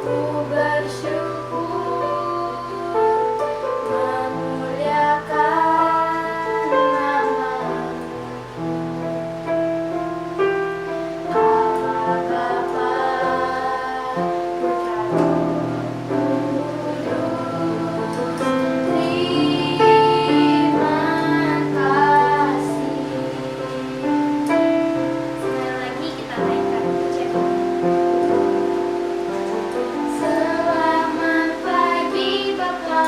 Ku bersyukur memuliakan nama-Mu, Allah Bapa, Putra Roh Kudus. Terima kasih. Sekali lagi kita naikkan pujian. Selamat pagi Bapa,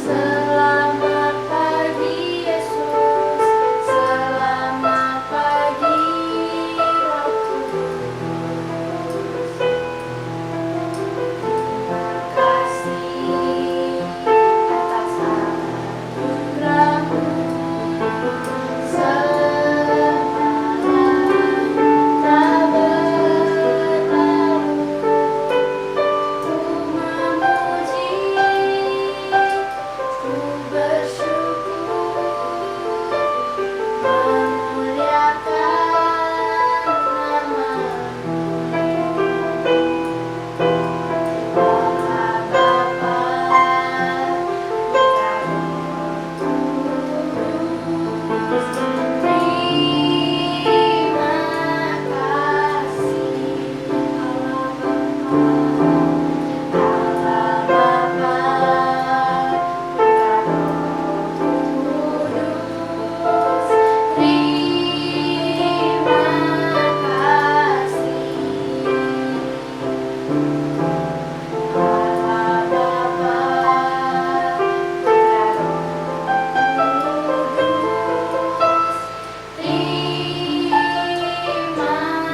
selamat pagi Yesus, selamat pagi Roh Kudus. Terima kasih atas anugerah-Mu semalam tak berlalu. Ku memuji, ku bersyukur, memuliakan nama-Mu, Allah Bapa, Putra Roh Kudus. Terima kasih Allah Bapa, Allah Bapa, Putra Roh Kudus. Terima kasih Allah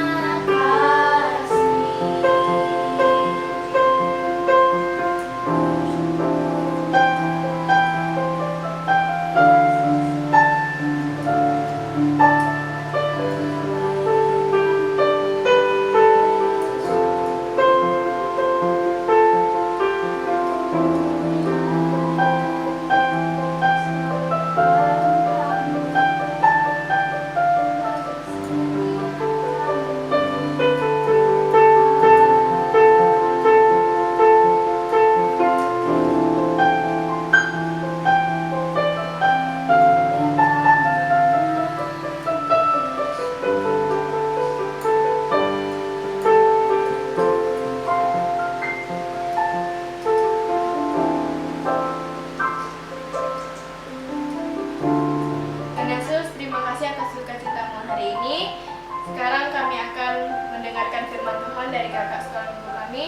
Bapa, Putra Roh Kudus. Tuhan Yesus, terima kasih atas sukacita-Mu hari ini. Sekarang kami akan mendengarkan firman Tuhan dari kakak sekolah minggu kami.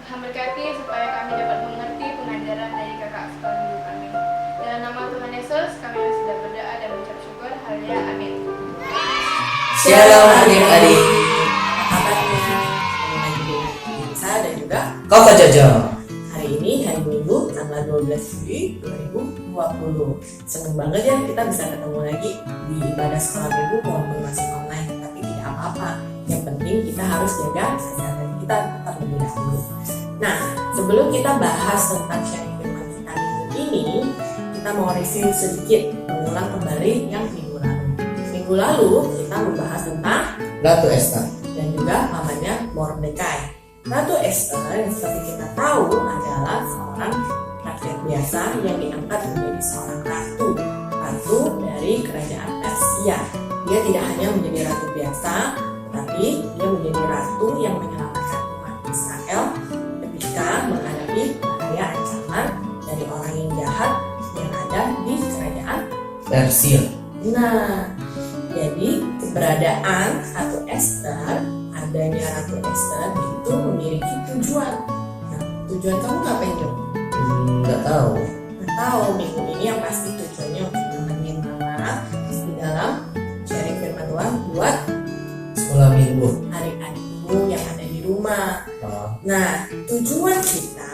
Tuhan berkati supaya kami dapat mengerti pengajaran dari kakak sekolah minggu kami. Dalam nama Tuhan Yesus, kami sudah berdoa dan mengucap syukur. Haleluya, amin. Shalom adik-adik. Apa kabarnya? Kembali lagi dengan saya dan juga Kakak Jojo. hari ini hari Minggu tanggal 12 Juli 2020. Senang banget ya kita bisa ketemu lagi di ibadah sekolah minggu walaupun masih online, tapi tidak apa-apa. Yang penting kita harus jaga kesehatan kita terlebih dahulu. Nah, sebelum kita bahas tentang sharing firman kita minggu ini, kita mau review sedikit, mengulang kembali yang minggu lalu. Minggu lalu kita membahas tentang Ratu Esther. dan juga mamanya Mordekai. Ratu Esther yang seperti kita tahu adalah seorang rakyat biasa yang diangkat menjadi seorang ratu dari kerajaan Persia. Dia tidak hanya menjadi ratu biasa, tapi dia menjadi ratu yang menyelamatkan umat Israel ketika menghadapi bahaya ancaman dari orang yang jahat yang ada di kerajaan. Persia. Nah, jadi keberadaan Ratu Esther, adanya Ratu Esther itu memiliki tujuan. Nah, tujuan kamu ngapain dong? Nggak tahu. Nggak tahu, minggu ini yang pasti tujuannya untuk nemenin mama di dalam sharing firman Tuhan buat Sekolah minggu. adik-adikmu yang ada di rumah. Nah, tujuan kita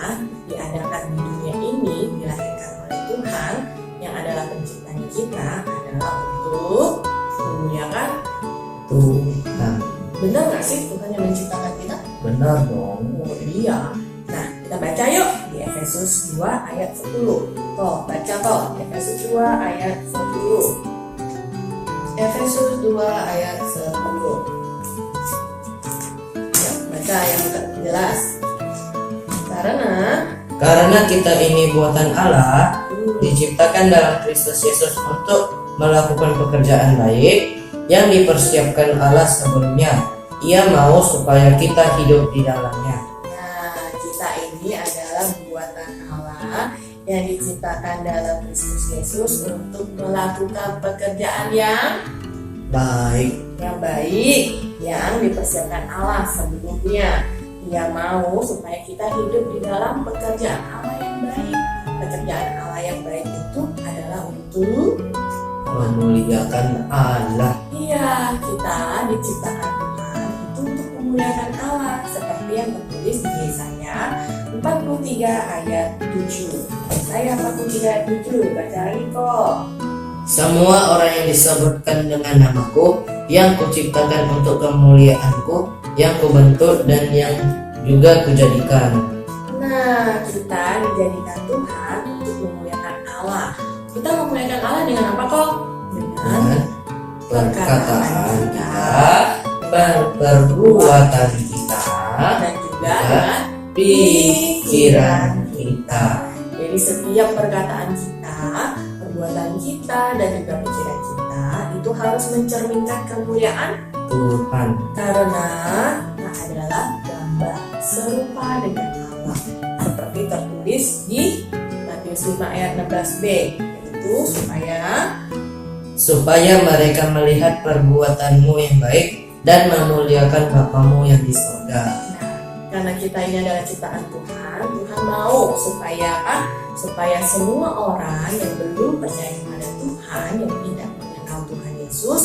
diadakan di dunia ini, dilahirkan oleh Tuhan yang adalah penciptanya kita, adalah untuk memuliakan Tuhan. Benar nggak sih Tuhan yang menciptakan kita? Benar dong. Oh iya. Nah, kita baca yuk di Efesus 2 ayat 10. Toh, baca toh. Efesus 2 ayat 10. Efesus 2 ayat 10. Ya, baca yang jelas. Karena kita ini buatan Allah, diciptakan dalam Kristus Yesus untuk melakukan pekerjaan baik yang dipersiapkan Allah sebelumnya. Ia mau supaya kita hidup di dalamnya. Nah, kita ini adalah buatan Allah yang diciptakan dalam Kristus Yesus untuk melakukan pekerjaan yang Baik. yang dipersiapkan Allah sebelumnya. Ia mau supaya kita hidup di dalam pekerjaan Allah yang baik. Pekerjaan Allah yang baik itu adalah untuk Memuliakan Allah. iya, kita diciptakan Tuhan itu untuk memuliakan Allah seperti yang tertulis di Yesaya 43 ayat 7. Yesaya 43 ayat 7, baca lagi kok. Semua orang yang disebutkan dengan namaku, yang kuciptakan untuk kemuliaanku, yang kubentuk dan yang juga kujadikan. Nah, kita dijadikan Tuhan untuk memuliakan Allah. Kita memuliakan Allah dengan apa kok? Dengan Dengan perkataan kita, perbuatan kita, dan juga dengan pikiran kita. Jadi setiap perkataan kita, perbuatan kita, dan juga pikiran kita itu harus mencerminkan kemuliaan Tuhan. karena kita adalah gambar serupa dengan Allah seperti tertulis di Matius 5 ayat 16b, yaitu supaya mereka melihat perbuatanmu yang baik dan memuliakan Bapamu yang di surga. karena kita ini adalah ciptaan Tuhan, Tuhan mau supaya semua orang yang belum percaya kepada Tuhan, yang tidak mengenal Tuhan Yesus,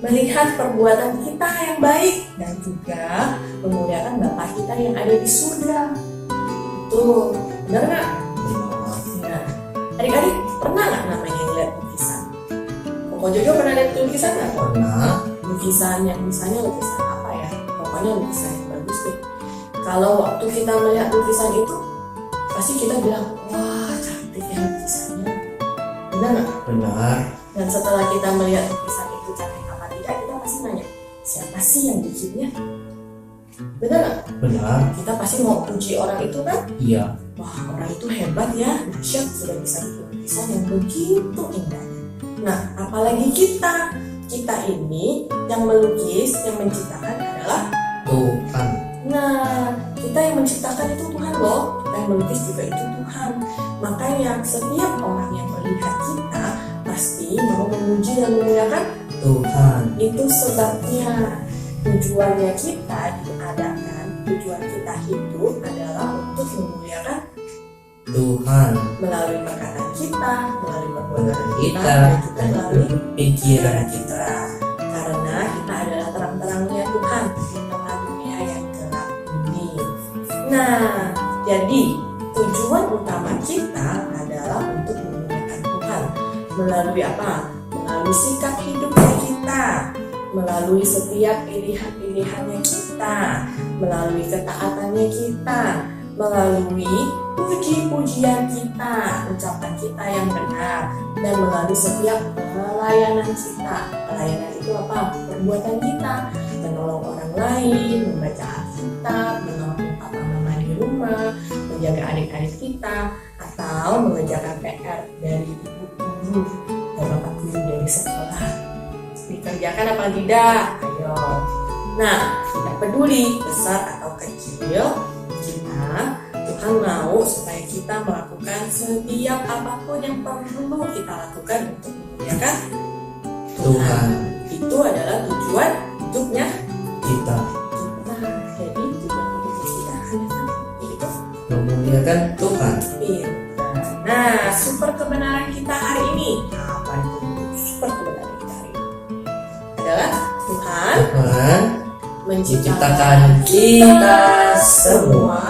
melihat perbuatan kita yang baik dan juga memuliakan Bapa kita yang ada di surga. Betul, benar nggak? Nah, adik-adik pernah nggak namanya lihat lukisan? Koko Jojo pernah lihat lukisan nggak? Pernah. Lukisan yang misalnya lukisan apa ya? Pokoknya lukisan yang bagus deh. Kalau waktu kita melihat lukisan itu, pasti kita bilang, wah cantik ya lukisannya. Benar nggak? Benar. Dan setelah kita melihat lukisan itu cantik apa tidak, kita pasti nanya, siapa sih yang bikinnya? Benar nggak? Benar. Kita pasti mau puji orang itu kan? Iya. Wah, orang itu hebat ya, dahsyat sudah bisa bikin lukisan yang begitu indahnya. Nah, apalagi kita ini yang melukis, yang menciptakan adalah Tuhan. Nah, kita yang menciptakan itu Tuhan loh. Kita yang melukis juga itu Tuhan. Makanya setiap orang yang melihat kita pasti mau memuji dan memuliakan Tuhan. itu sebabnya tujuannya kita diadakan, tujuan kita hidup adalah untuk memuliakan Tuhan. melalui perkataan kita, melalui perbuatan kita, Kita dan juga dan melalui pikiran kita. karena kita adalah terang-terangnya Tuhan di tengah dunia yang gelap ini. Nah, jadi tujuan utama kita adalah untuk memuliakan Tuhan melalui apa? Melalui sikap hidupnya kita, melalui setiap pilihan-pilihannya kita, melalui ketaatannya kita, melalui puji-pujian kita, ucapan kita yang benar, dan melalui setiap pelayanan kita. Pelayanan itu apa? Perbuatan kita, menolong orang lain, membaca Alkitab, menolong papa mama di rumah, menjaga adik-adik kita, atau mengerjakan PR dari ibu guru dan bapak guru dari sekolah. Dikerjakan apa tidak? Ayo. Nah, tidak peduli besar atau kecil, Tuhan mau supaya kita melakukan setiap apapun yang perlu kita lakukan untuk memuliakan Tuhan. Itu adalah tujuan hidupnya Kita kita. Jadi tujuan hidup kita adalah yaitu memuliakan Tuhan. Nah, super kebenaran kita hari ini apa itu? Super kebenaran kita hari ini adalah Tuhan Tuhan menciptakan menciptakan kita semua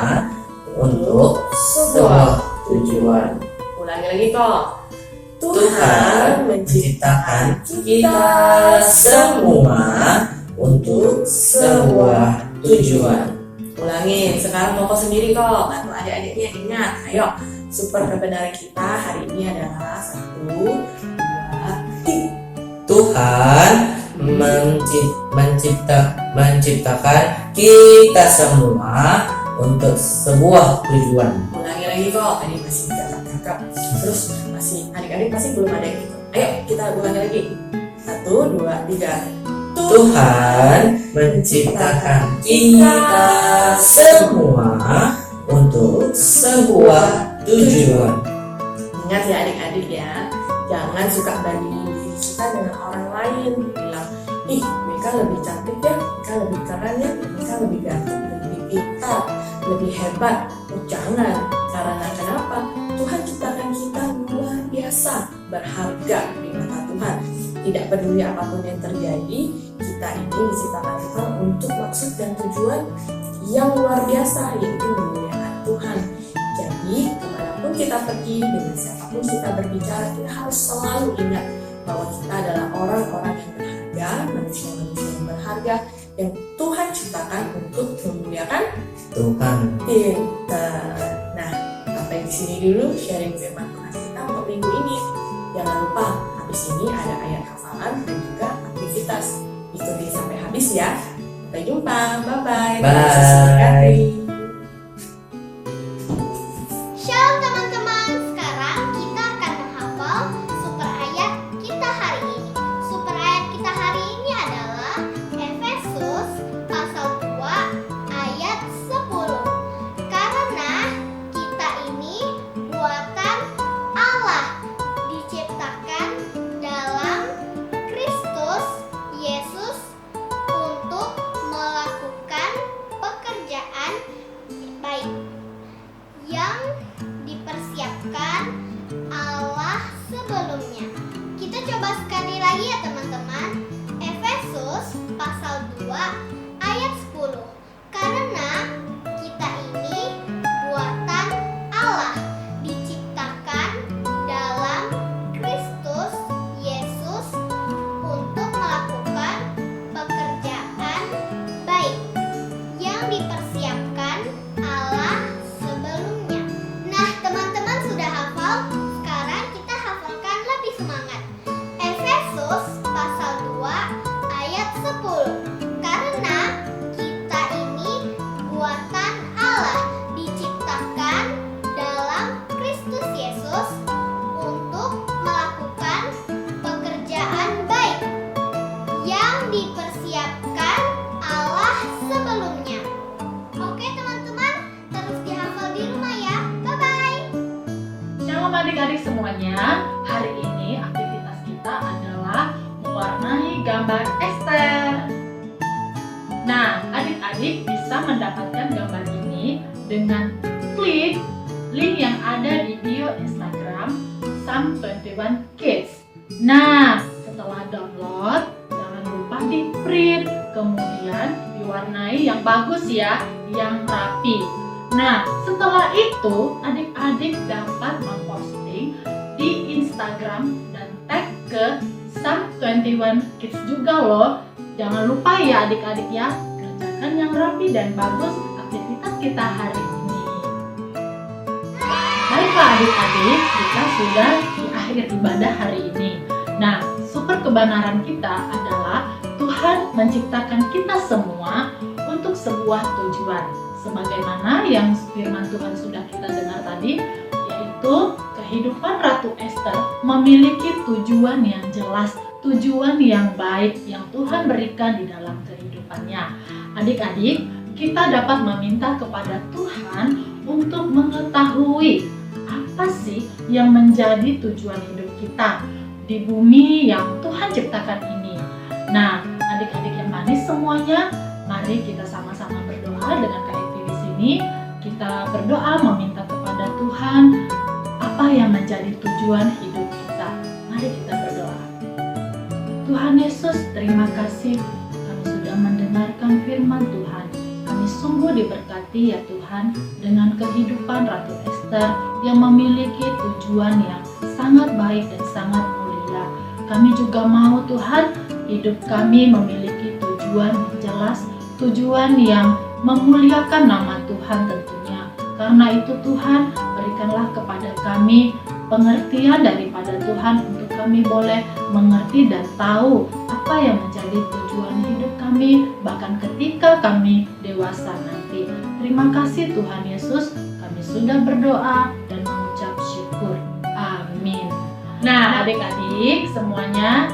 untuk sebuah tujuan. Ulangi lagi kok. Tuhan menciptakan kita semua untuk sebuah tujuan. Ulangin, sekarang Koko sendiri kok, bantu adik-adiknya ingat. Ayo, super kebenaran kita hari ini adalah 1, 2, 3. Tuhan menciptakan kita semua untuk sebuah tujuan. Ulangi lagi kok, tadi masih kakak. Terus masih adik-adik pasti belum ada yang ikut. Ayo kita ulangi lagi. 1, 2, 3. Tuhan menciptakan kita semua untuk sebuah tujuan. Ingat ya adik-adik ya, jangan suka bandingin diri kita dengan orang lain. Bilang, ih mereka lebih cantik ya, mereka lebih keren ya, mereka lebih ganteng, lebih pintar, lebih hebat. Oh, jangan, karena kenapa? Tuhan ciptakan kita luar biasa, berharga di mata Tuhan. Tidak peduli apapun yang terjadi, kita ini diciptakan Tuhan untuk maksud dan tujuan yang luar biasa, yaitu memuliakan Tuhan. Jadi kemanapun kita pergi, dengan siapapun kita berbicara, kita harus selalu ingat bahwa kita adalah orang-orang yang berharga, manusia-manusia yang berharga yang Tuhan ciptakan untuk memuliakan Tuhan. Pintar. Nah, sampai di sini dulu sharing firman Tuhan kita untuk minggu ini. Jangan lupa habis ini ada ayat hafalan dan juga aktivitas. Ikuti sampai habis ya. Sampai jumpa. Bye-bye. Bye. Shalom teman-teman, sekarang kita akan menghafal super ayat kita hari ini. Super ayat kita hari ini adalah Efesus pasal 2 ayat 10. Karena kita ini buatan Allah, diciptakan dalam Kristus Yesus untuk melakukan pekerjaan baik yang dipersiapkan Allah sebelumnya. Kita coba sekali lagi ya teman-teman. Efesus pasal 2 ayat 10. Karena kita ini buatan Allah, diciptakan dalam Kristus Yesus untuk melakukan pekerjaan baik yang dipersiapkan Allah sebelumnya. Nah, teman-teman sudah hafal? Sekarang kita hafalkan lebih semangat. Efesus pasal 2 ayat 10. Karena kita ini buatan Allah, diciptakan dalam Kristus Yesus untuk melakukan pekerjaan baik yang dipersiapkan Allah sebelumnya. Oke teman-teman, terus dihafal di rumah ya. Bye-bye. Shalom adik-adik semuanya. Hari ini aktivitas kita adalah mewarnai gambar Ester. Nah, adik-adik bisa mendapatkan gambar ini dengan klik link yang ada di bio Instagram Sam21 Kids. Nah, setelah download, jangan lupa di print, kemudian diwarnai yang bagus ya, yang rapi. Nah, setelah itu adik-adik dapat memposting di Instagram dan tag ke Sam21 Kids juga loh. Jangan lupa ya adik-adik ya, kerjakan yang rapi dan bagus aktivitas kita hari ini. Baiklah adik-adik, kita sudah di akhir ibadah hari ini. Nah, super kebenaran kita adalah Tuhan menciptakan kita semua untuk sebuah tujuan. Sebagaimana yang firman Tuhan sudah kita dengar tadi, yaitu kehidupan Ratu Ester memiliki tujuan yang jelas, tujuan yang baik yang Tuhan berikan di dalam kehidupannya. Adik-adik, kita dapat meminta kepada Tuhan untuk mengetahui apa sih yang menjadi tujuan hidup kita di bumi yang Tuhan ciptakan ini. Nah, adik-adik yang manis semuanya, mari kita sama-sama berdoa dengan Kak Evi di sini. Kita berdoa meminta kepada Tuhan apa yang menjadi tujuan hidup kita. Mari kita berdoa. Tuhan Yesus, terima kasih kami sudah mendengarkan firman Tuhan. Kami sungguh diberkati ya Tuhan dengan kehidupan Ratu Ester yang memiliki tujuan yang sangat baik dan sangat mulia. Kami juga mau Tuhan, hidup kami memiliki tujuan yang jelas, tujuan yang memuliakan nama Tuhan tentunya. Karena itu Tuhan, berikanlah kepada kami pengertian daripada Tuhan untuk kami boleh mengerti dan tahu apa yang menjadi tujuan hidup kami, bahkan ketika kami dewasa nanti. Terima kasih Tuhan Yesus, kami sudah berdoa dan mengucap syukur. Amin. Nah, adik-adik semuanya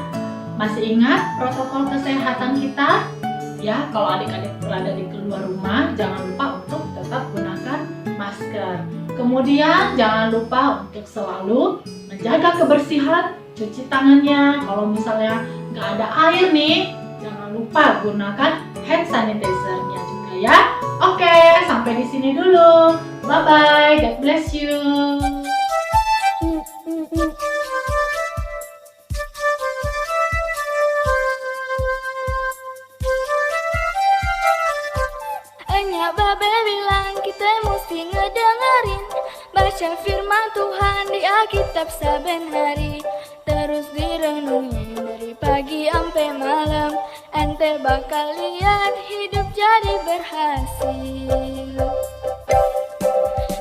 masih ingat protokol kesehatan kita? Ya, kalau adik-adik berada di keluar rumah, jangan lupa untuk tetap gunakan masker. Kemudian jangan lupa untuk selalu menjaga kebersihan, cuci tangannya. Kalau misalnya nggak ada air nih, jangan lupa gunakan hand sanitizer-nya juga ya. Oke, sampai di sini dulu. Bye-bye, God bless you. Enyak babe bilang kita mesti ngedengerin baca firman Tuhan di Alkitab saben hari. Terus direnungin dari pagi sampai malam, ente bakal lihat hidup jadi berhasil.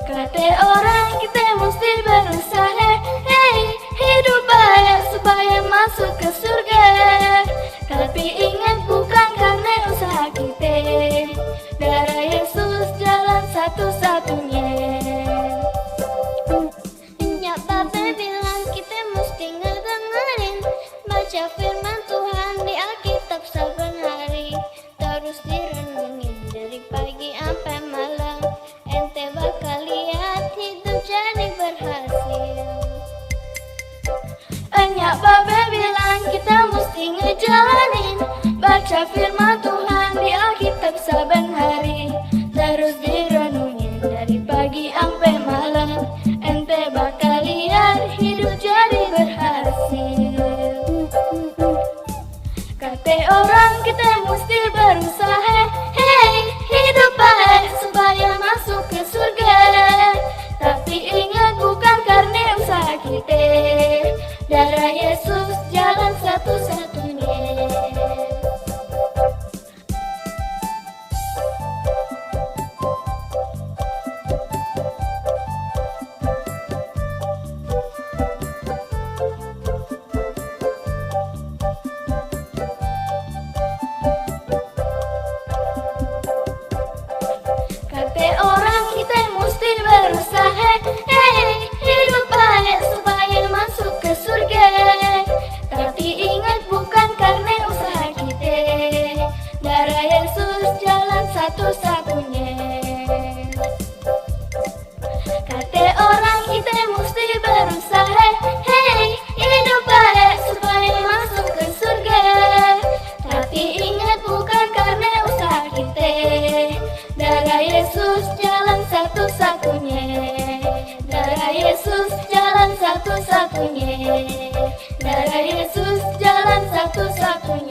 Kata orang kita mesti berusaha, hey, hidup baik supaya masuk ke surga. Tapi ingat bukan karena usaha kita, darah Yesus jalan satu-satunya. Nyak babe bilang kita mesti ngedengerin baca firman Tuhan di Alkitab saben hari. Terus direnungin dari pagi sampai malam, ente bakal lihat hidup jadi berhasil. Enyak babe bilang kita mesti ngejalanin baca firman Tuhan di Alkitab saben hari. Terus direnungin dari pagi sampai malam, ente bakal lihat hidup jadi berhasil. Kata orang kita mesti berusaha, hey, hidup baik supaya masuk ke surga. Tapi ingat bukan karena usaha kita, darah Yesus jalan satu-satunya. Kata orang kita mesti berusaha, hey, hidup baik supaya masuk ke surga. Tapi ingat bukan karena usaha kita, darah Yesus jalan satu-satunya. Kata orang kita mesti berusaha, hey, hidup baik supaya masuk ke surga. Tapi ingat bukan karena usaha kita, darah Yesus jalan satu-satunya. Darah Yesus jalan satu-satunya. Darah Yesus jalan satu-satunya.